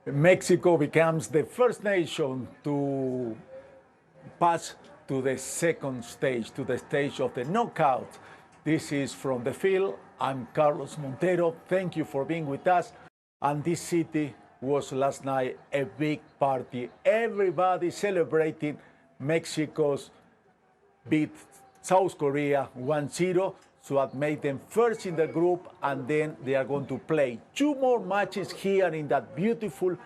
Mexico becomes the first nation to pass to the second stage, to the stage of the knockout. This is from the field. I'm Carlos Montero. Thank you for being with us. And this city was last night a big party. Everybody celebrating Mexico's beat South Korea 1-0. So that made them first in the group, and then they are going to play 2 more matches here in that beautiful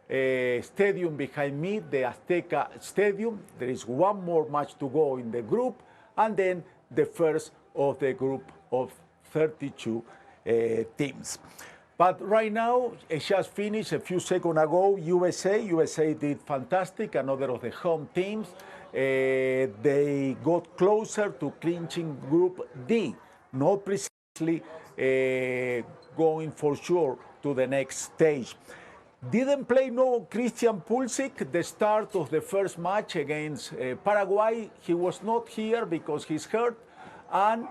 stadium behind me, the Azteca Stadium. There is 1 more match to go in the group, and then the first of the group of 32 teams. But right now, it just finished a few seconds ago, USA did fantastic, another of the home teams. They got closer to clinching Group D, not precisely going for sure to the next stage. Didn't play no Christian Pulisic the start of the first match against Paraguay. He was not here because he's hurt, and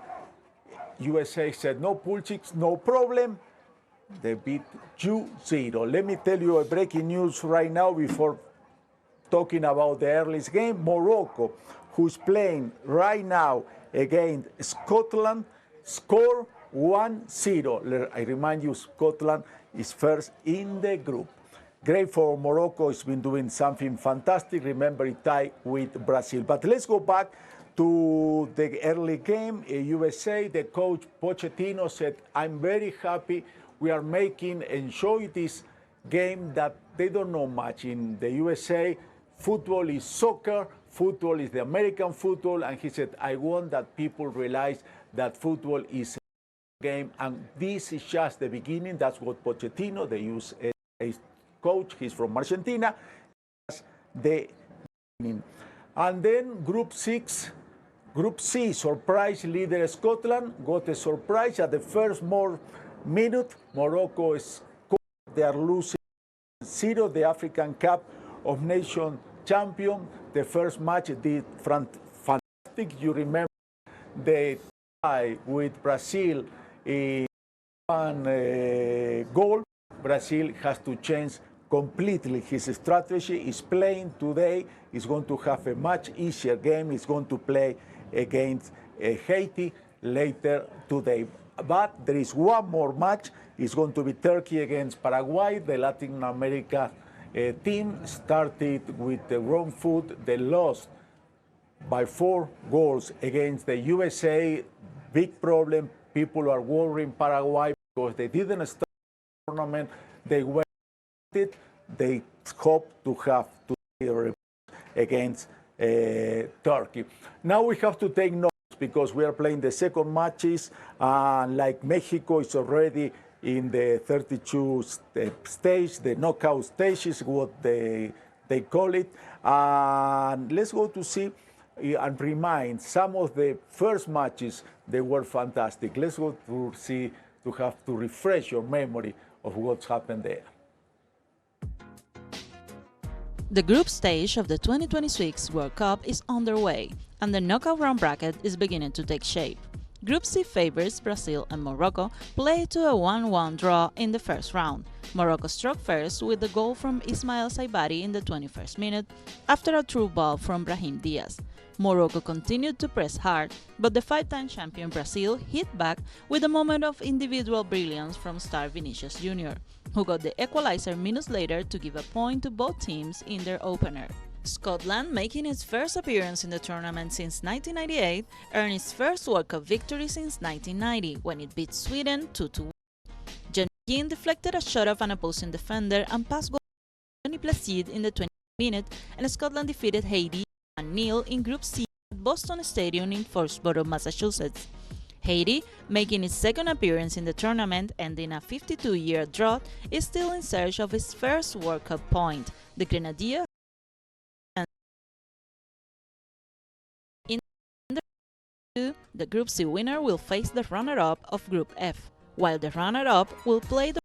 USA said no Pulisic, no problem. They beat 2-0. Let me tell you a breaking news right now before talking about the earliest game. Morocco, who's playing right now against Scotland, score 1-0. I remind you, Scotland is first in the group. Great for Morocco. It's been doing something fantastic. Remember, it tied with Brazil. But let's go back to the early game. USA, the coach Pochettino said, I'm very happy. We are making, enjoy this game that they don't know much in the USA. Football is soccer. Football is the American football. And he said, I want that people realize that football is a game. And this is just the beginning. That's what Pochettino, the USA coach, he's from Argentina, that's the beginning. And then Group C, surprise leader Scotland, got a surprise at the first minute. Morocco is they are losing 0, the African Cup of Nations champion. The first match did fantastic. You remember the tie with Brazil in 1 goal. Brazil has to change completely his strategy. Is playing today. Is going to have a much easier game. Is going to play against Haiti later today. But there is 1 more match. It's going to be Turkey against Paraguay. The Latin America team started with the wrong foot. They lost by 4 goals against the USA. Big problem. People are worrying Paraguay because they didn't start the tournament. They went it. They hope to have to against Turkey. Now we have to take notes because we are playing the second matches. Like Mexico is already in the 32 stage, the knockout stage is what they call it. And let's go to see and remind some of the first matches. They were fantastic. Let's go to see, to have to refresh your memory of what's happened there. The group stage of the 2026 World Cup is underway, and the knockout round bracket is beginning to take shape. Group C favorites Brazil and Morocco played to a 1-1 draw in the first round. Morocco struck first with the goal from Ismail Saibari in the 21st minute after a through ball from Brahim Diaz. Morocco continued to press hard, but the 5-time champion Brazil hit back with a moment of individual brilliance from star Vinicius Jr., who got the equalizer minutes later to give a point to both teams in their opener. Scotland, making its first appearance in the tournament since 1998, earned its first World Cup victory since 1990 when it beat Sweden 2-1. Jen McKean deflected a shot of an opposing defender and passed goal to Tony Placide in the 20th minute, and Scotland defeated Haiti 1-0 in Group C at Boston Stadium in Foxborough, Massachusetts. Haiti, making its second appearance in the tournament, ending a 52-year drought, is still in search of its first World Cup point. The Grenadiers in the Group C winner will face the runner-up of Group F, while the runner-up will play the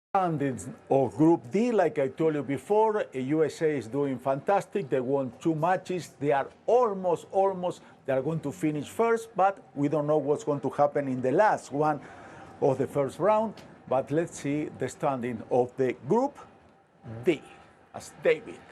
standings of Group D. Like I told you before, USA is doing fantastic. They won 2 matches. They are almost, they are going to finish first, but we don't know what's going to happen in the last one of the first round. But let's see the standing of the Group D as David.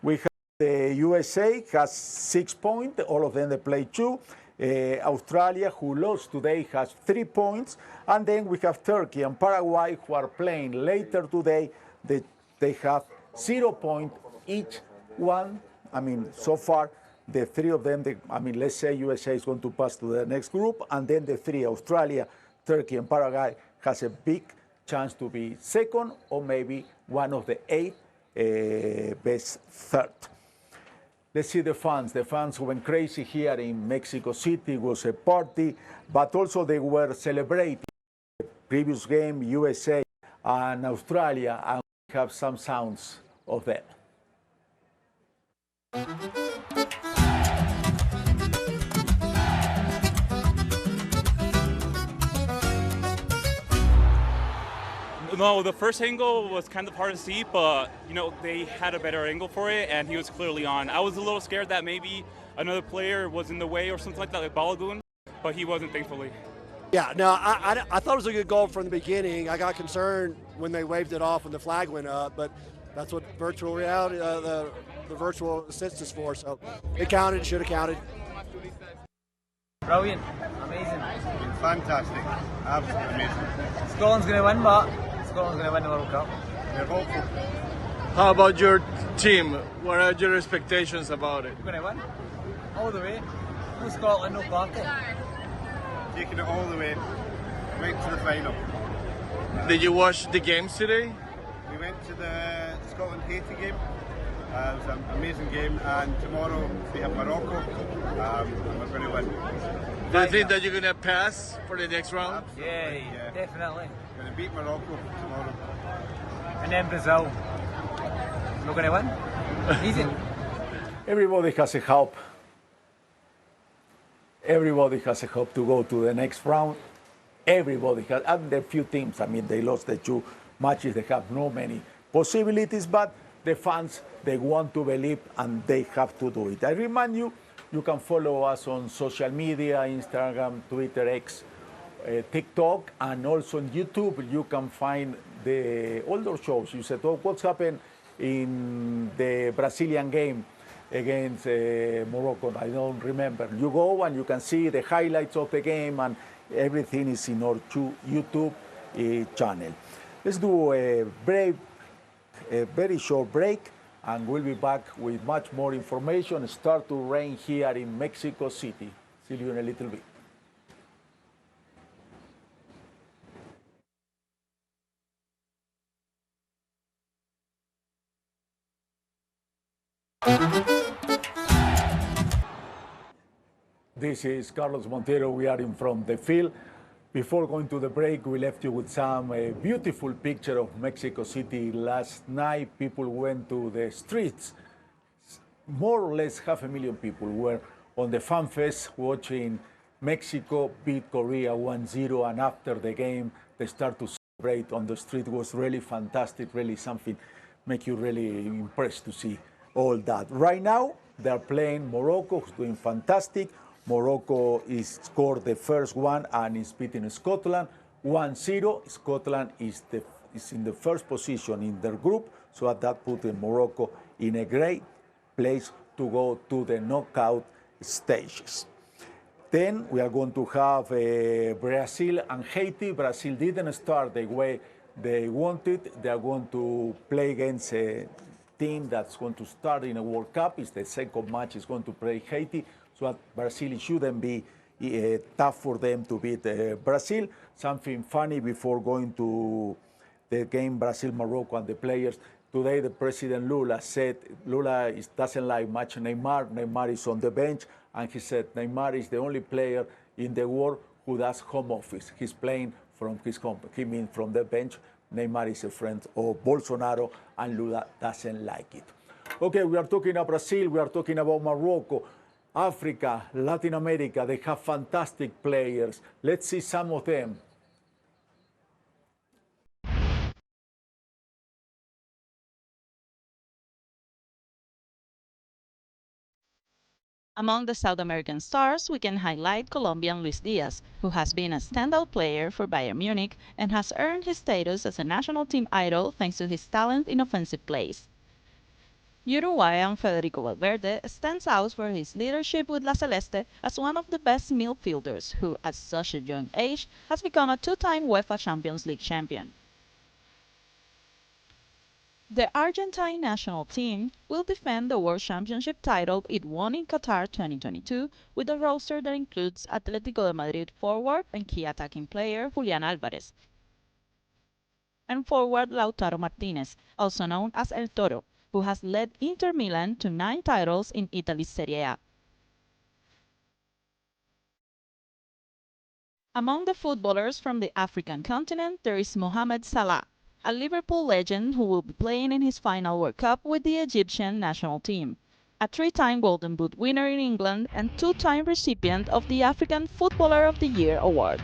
We have the USA has 6 points. All of them they play 2. Australia, who lost today, has 3 points. And then we have Turkey and Paraguay, who are playing later today. They have 0 points each one. I mean, so far, the 3 of them, let's say USA is going to pass to the next group. And then the 3, Australia, Turkey, and Paraguay, has a big chance to be second or maybe one of the 8 best third. Let's see the fans. The fans went crazy here in Mexico City. It was a party, but also they were celebrating the previous game, USA and Australia, and we have some sounds of them. No, the first angle was kind of hard to see, but they had a better angle for it, and he was clearly on. I was a little scared that maybe another player was in the way or something like that, like Balogun, but he wasn't, thankfully. Yeah, no, I thought it was a good goal from the beginning. I got concerned when they waved it off when the flag went up, but that's what virtual reality, the virtual assist is for. So it counted, should have counted. Brilliant, amazing, Fantastic, absolutely amazing. Scotland's going to win, but Scotland's going to win the World Cup. We're hopeful. How about your team? What are your expectations about it? We're going to win, all the way. No Scotland, no party. Taking it all the way, right to the final. Did you watch the games today? We went to the Scotland-Haiti game. It was an amazing game, and tomorrow we have Morocco, and we're going to win. Do you think that you're going to pass for the next round? Yeah, definitely. We're going to beat Morocco tomorrow. And then Brazil. We're going to win. Easy. Everybody has a hope. Everybody has a hope to go to the next round. Everybody has, and there are few teams, they lost the 2 matches. They have no many possibilities, but the fans, they want to believe and they have to do it. I remind you, you can follow us on social media, Instagram, Twitter, X, TikTok, and also on YouTube. You can find all those shows. You said, what's happened in the Brazilian game against Morocco? I don't remember. You go and you can see the highlights of the game, and everything is in our YouTube channel. Let's do a very short break, and we'll be back with much more information. It starts to rain here in Mexico City. See you in a little bit. This is Carlos Montero. We are in from the field. Before going to the break, we left you with some beautiful picture of Mexico City. Last night, people went to the streets. More or less 500,000 people were on the Fan Fest watching Mexico beat Korea 1-0. And after the game, they start to celebrate on the street. It was really fantastic, really something make you really impressed to see all that. Right now, they're playing Morocco, who's doing fantastic. Morocco is scored the first one and is beating Scotland 1-0. Scotland is in the first position in their group, so that put Morocco in a great place to go to the knockout stages. Then we are going to have Brazil and Haiti. Brazil didn't start the way they wanted. They are going to play against a team that's going to start in a World Cup. It's the second match is going to play Haiti. So Brazil shouldn't be tough for them to beat Brazil. Something funny before going to the game Brazil-Morocco, and the players, Today, the President Lula said doesn't like much Neymar. Neymar is on the bench, and he said Neymar is the only player in the world who does home office. He's playing from his home. He means from the bench. Neymar is a friend of Bolsonaro, and Lula doesn't like it. Okay, we are talking about Brazil. We are talking about Morocco. Africa, Latin America, they have fantastic players. Let's see some of them. Among the South American stars, we can highlight Colombian Luis Diaz, who has been a standout player for Bayern Munich and has earned his status as a national team idol thanks to his talent in offensive plays. Uruguayan Federico Valverde stands out for his leadership with La Celeste as one of the best midfielders who, at such a young age, has become a two-time UEFA Champions League champion. The Argentine national team will defend the World Championship title it won in Qatar 2022 with a roster that includes Atletico de Madrid forward and key attacking player Julián Álvarez, and forward Lautaro Martínez, also known as El Toro, who has led Inter Milan to 9 titles in Italy's Serie A. Among the footballers from the African continent, there is Mohamed Salah, a Liverpool legend who will be playing in his final World Cup with the Egyptian national team, a 3-time Golden Boot winner in England and 2-time recipient of the African Footballer of the Year award.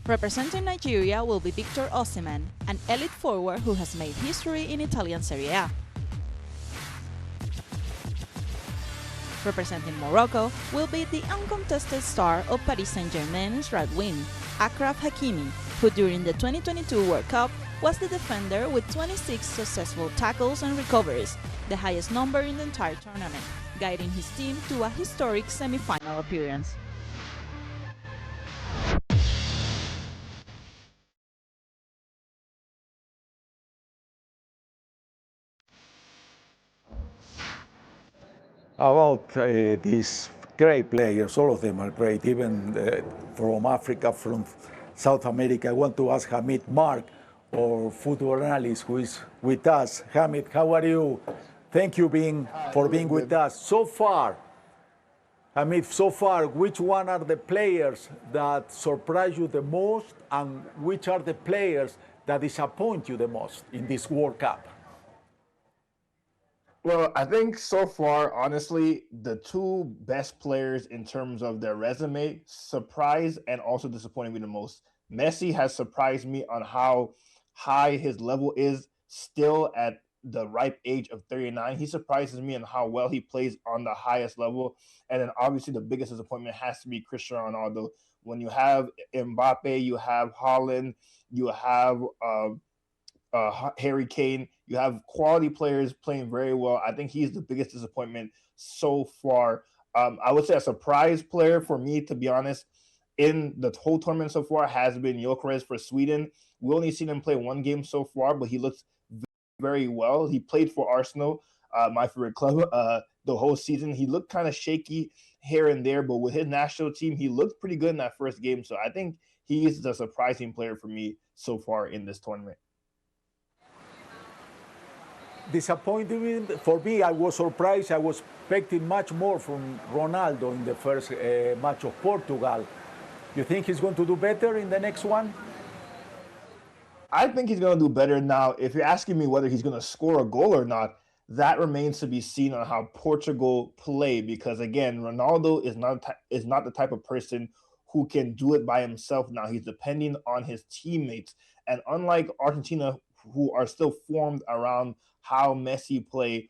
Representing Nigeria will be Victor Osimhen, an elite forward who has made history in Italian Serie A. Representing Morocco will be the uncontested star of Paris Saint-Germain's right wing, Achraf Hakimi, who during the 2022 World Cup was the defender with 26 successful tackles and recoveries, the highest number in the entire tournament, guiding his team to a historic semi-final appearance. About these great players, all of them are great, even from Africa, from South America. I want to ask Hamid Mark, our football analyst, who is with us. Hamid, how are you? Thank you for being with us. So far, Hamid, which one are the players that surprise you the most, and which are the players that disappoint you the most in this World Cup? Well, I think so far, honestly, the two best players in terms of their resume surprise and also disappointed me the most. Messi has surprised me on how high his level is still at the ripe age of 39. He surprises me on how well he plays on the highest level. And then obviously the biggest disappointment has to be Cristiano Ronaldo. When you have Mbappe, you have Haaland, you have Harry Kane, you have quality players playing very well. I think he's the biggest disappointment so far. I would say a surprise player for me, to be honest, in the whole tournament so far has been Gyökeres for Sweden. We only seen him play one game so far, but he looks very well. He played for Arsenal, my favorite club, the whole season. He looked kind of shaky here and there, but with his national team, he looked pretty good in that first game. So I think he is the surprising player for me so far in this tournament. Disappointment for me, I was surprised. I was expecting much more from Ronaldo in the first match of Portugal. You think he's going to do better in the next one? I think he's going to do better now. If you're asking me whether he's going to score a goal or not, that remains to be seen on how Portugal play. Because again, Ronaldo is not the type of person who can do it by himself. Now he's depending on his teammates, and unlike Argentina, who are still formed around how Messi play,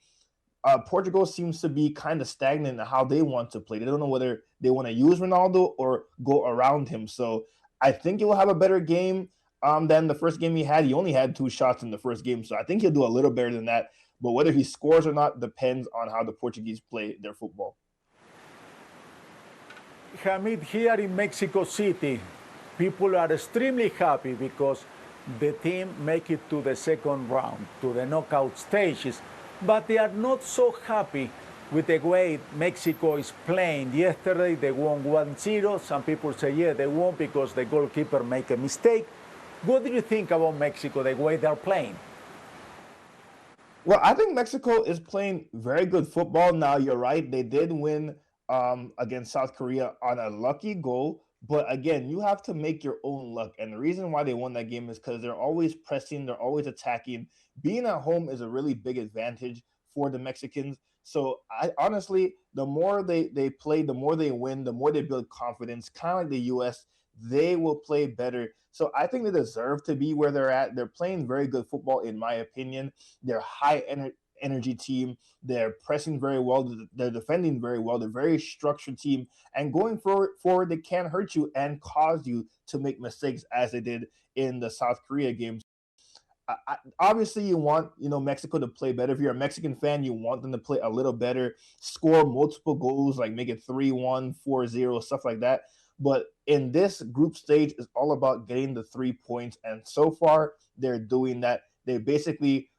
Portugal seems to be kind of stagnant in how they want to play. They don't know whether they want to use Ronaldo or go around him. So I think he will have a better game than the first game he had. He only had 2 shots in the first game, so I think he'll do a little better than that. But whether he scores or not depends on how the Portuguese play their football. Hamid, here in Mexico City, people are extremely happy because the team make it to the second round, to the knockout stages, but they are not so happy with the way Mexico is playing. Yesterday they won 1-0. Some people say, yeah, they won because the goalkeeper made a mistake. What do you think about Mexico, the way they're playing? Well, I think Mexico is playing very good football. Now, you're right. They did win against South Korea on a lucky goal. But again, you have to make your own luck. And the reason why they won that game is because they're always pressing, they're always attacking. Being at home is a really big advantage for the Mexicans. So I honestly, the more they play, the more they win, the more they build confidence, kind of like the US, they will play better. So I think they deserve to be where they're at. They're playing very good football, in my opinion. They're energy team. They're pressing very well. They're defending very well. They're a very structured team. And going forward, they can hurt you and cause you to make mistakes as they did in the South Korea games. Obviously, you want Mexico to play better. If you're a Mexican fan, you want them to play a little better, score multiple goals, like make it 3-1, 4-0, stuff like that. But in this group stage, it's all about getting the 3 points. And so far, they're doing that. They basically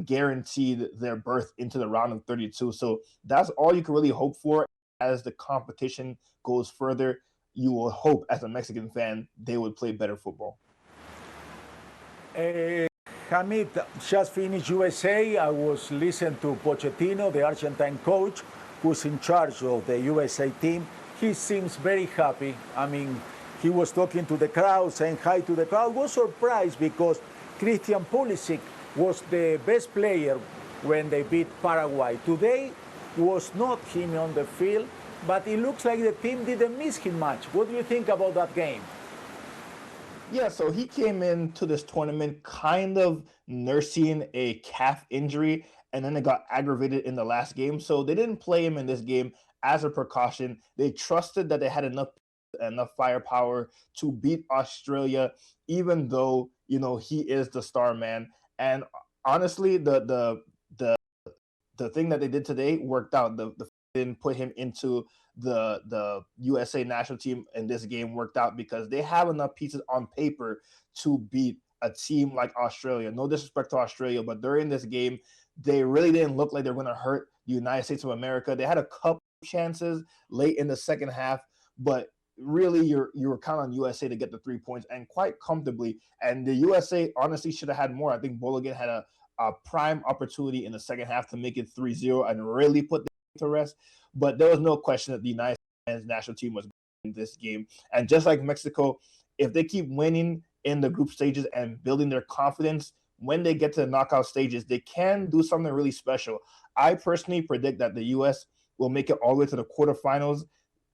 guaranteed their berth into the round of 32. So that's all you can really hope for as the competition goes further. You will hope, as a Mexican fan, they would play better football. Hamid, just finished USA. I was listening to Pochettino, the Argentine coach, who's in charge of the USA team. He seems very happy. I mean, he was talking to the crowd, saying hi to the crowd. I was surprised because Christian Pulisic was the best player when they beat Paraguay. Today was not him on the field, but it looks like the team didn't miss him much. What do you think about that game? Yeah, so he came into this tournament kind of nursing a calf injury, and then it got aggravated in the last game. So they didn't play him in this game as a precaution. They trusted that they had enough firepower to beat Australia, even though he is the star man. And honestly, the thing that they did today worked out. The didn't put him into the USA national team in this game worked out because they have enough pieces on paper to beat a team like Australia. No disrespect to Australia, but during this game, they really didn't look like they were going to hurt the United States of America. They had a couple chances late in the second half, but really you were counting on USA to get the 3 points, and quite comfortably. And the USA honestly should have had more. I think Boligan had a prime opportunity in the second half to make it 3-0 and really put them to rest. But there was no question that the United States national team was in this game. And just like Mexico, if they keep winning in the group stages and building their confidence, when they get to the knockout stages, they can do something really special. I personally predict that the U.S. will make it all the way to the quarterfinals.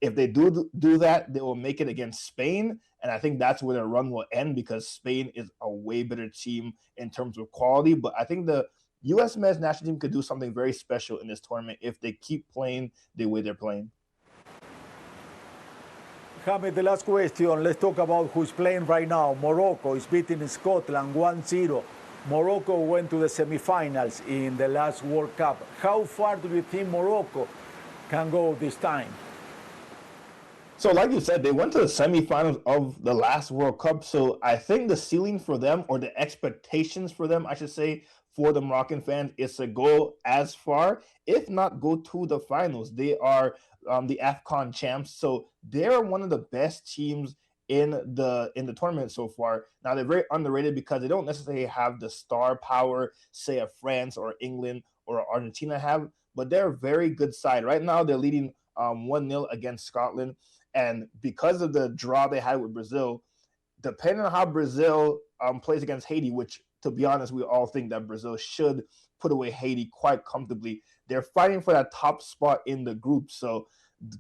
If they do that, they will make it against Spain. And I think that's where their run will end because Spain is a way better team in terms of quality. But I think the U.S. men's national team could do something very special in this tournament if they keep playing the way they're playing. Jaime, the last question. Let's talk about who's playing right now. Morocco is beating Scotland 1-0. Morocco went to the semifinals in the last World Cup. How far do you think Morocco can go this time? So like you said, they went to the semifinals of the last World Cup. So I think the ceiling for them, or the expectations for them, I should say, for the Moroccan fans is to go as far, if not go to the finals. They are the AFCON champs. So they're one of the best teams in the tournament so far. Now, they're very underrated because they don't necessarily have the star power, say, a France or England or Argentina have, but they're a very good side. Right now, they're leading 1-0 against Scotland. And because of the draw they had with Brazil, depending on how Brazil plays against Haiti, which, to be honest, we all think that Brazil should put away Haiti quite comfortably, they're fighting for that top spot in the group. So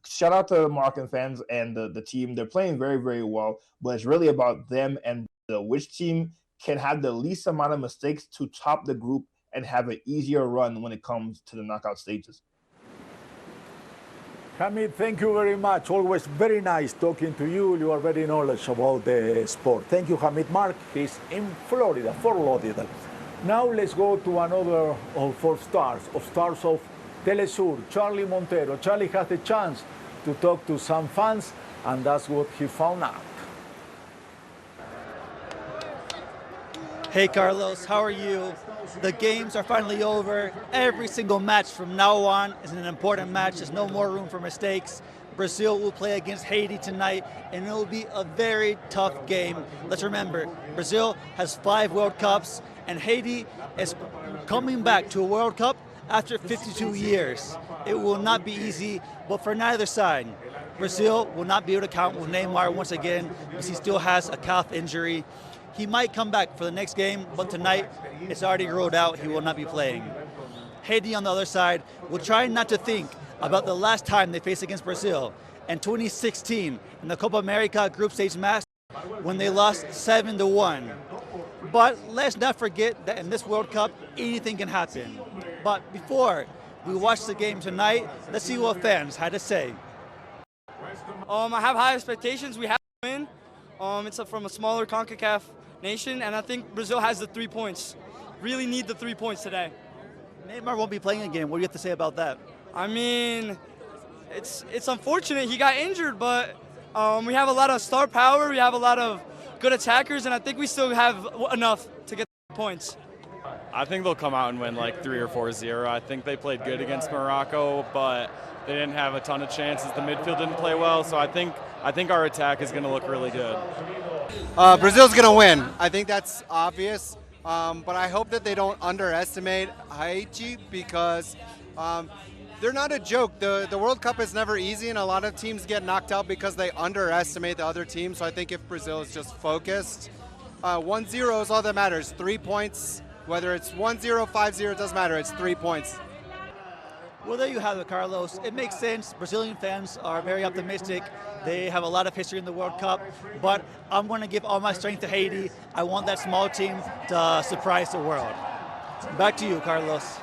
shout out to the Moroccan fans and the team. They're playing very, very well, but it's really about them and which team can have the least amount of mistakes to top the group and have an easier run when it comes to the knockout stages. Hamid, thank you very much. Always very nice talking to you. You are very knowledgeable about the sport. Thank you, Hamid Mark. He's in Florida, Fort Lauderdale. Now let's go to another of stars of teleSUR, Charlie Montero. Charlie has the chance to talk to some fans, and that's what he found out. Hey Carlos, how are you? The games are finally over. Every single match from now on is an important match. There's no more room for mistakes. Brazil will play against Haiti tonight, and it will be a very tough game. Let's remember, Brazil has 5 World Cups, and Haiti is coming back to a World Cup after 52 years. It will not be easy, but for neither side. Brazil will not be able to count with Neymar once again because he still has a calf injury. He might come back for the next game, but tonight it's already ruled out he will not be playing. Haiti on the other side will try not to think about the last time they faced against Brazil in 2016 in the Copa America group stage match when they lost 7-1. But let's not forget that in this World Cup, anything can happen. But before we watch the game tonight, let's see what fans had to say. I have high expectations. We have to win. It's from a smaller CONCACAF nation, and I think Brazil has the 3 points. Really need the 3 points today. Neymar won't be playing again. What do you have to say about that? I mean, it's unfortunate he got injured, but we have a lot of star power. We have a lot of good attackers, and I think we still have enough to get the points. I think they'll come out and win like 3 or 4-0. I think they played good against Morocco, but they didn't have a ton of chances. The midfield didn't play well, so I think our attack is going to look really good. Brazil's going to win. I think that's obvious, but I hope that they don't underestimate Haiti because they're not a joke. The World Cup is never easy, and a lot of teams get knocked out because they underestimate the other team. So I think if Brazil is just focused, 1-0 is all that matters. 3 points, whether it's 1-0, 5-0, it doesn't matter. It's 3 points. Well, there you have it, Carlos. It makes sense. Brazilian fans are very optimistic. They have a lot of history in the World Cup, but I'm going to give all my strength to Haiti. I want that small team to surprise the world. Back to you, Carlos.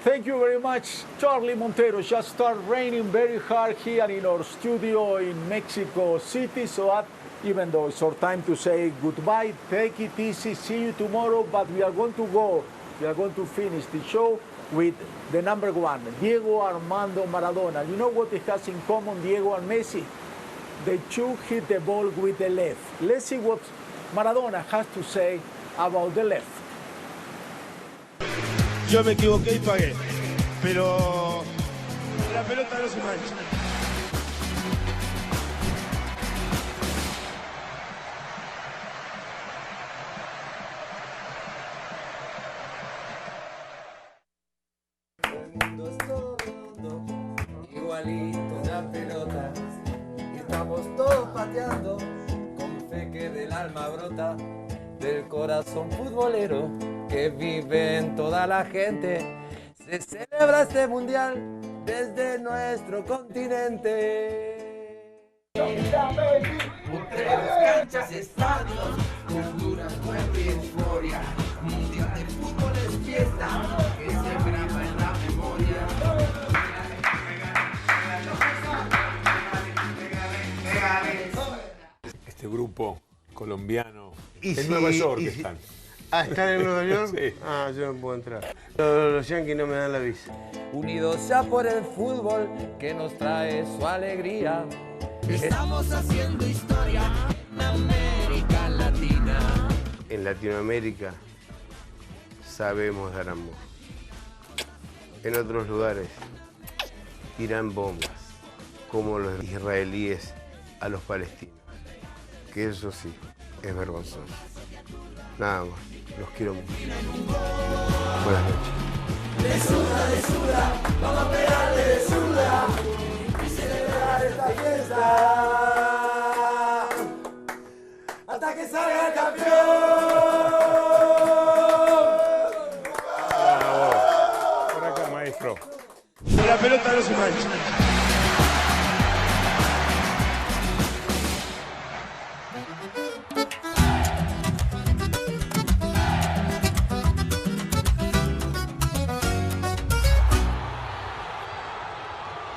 Thank you very much, Charlie Montero. Just started raining very hard here in our studio in Mexico City, so even though it's our time to say goodbye, take it easy, see you tomorrow, but we are going to finish the show with the number 1, Diego Armando Maradona. You know what it has in common, Diego and Messi? They two hit the ball with the left. Let's see what Maradona has to say about the left. Yo me equivoqué y pagué, pero la pelota no se mancha. Igualito una pelota, y estamos todos pateando, con fe que del alma brota, del corazón futbolero que vive en toda la gente. Se celebra este mundial desde nuestro continente. Potreros, canchas, estadios, cultura, pueblo y euforia. Mundial de fútbol es fiesta que se graba en la memoria. Este grupo colombiano en Nueva York están. ¿Están en Nueva York? Sí. Yo no puedo entrar. Los yanquis no me dan la visa. Unidos ya por el fútbol que nos trae su alegría. Estamos haciendo historia en América Latina. En Latinoamérica sabemos dar amor. En otros lugares tiran bombas, como los israelíes a los palestinos. Que eso sí, es vergonzoso. Nada más, los quiero mucho. Buenas noches. De Suda, vamos a pegarle de Suda y celebrar esta fiesta hasta que salga el campeón. Por acá, maestro. La pelota no se mancha.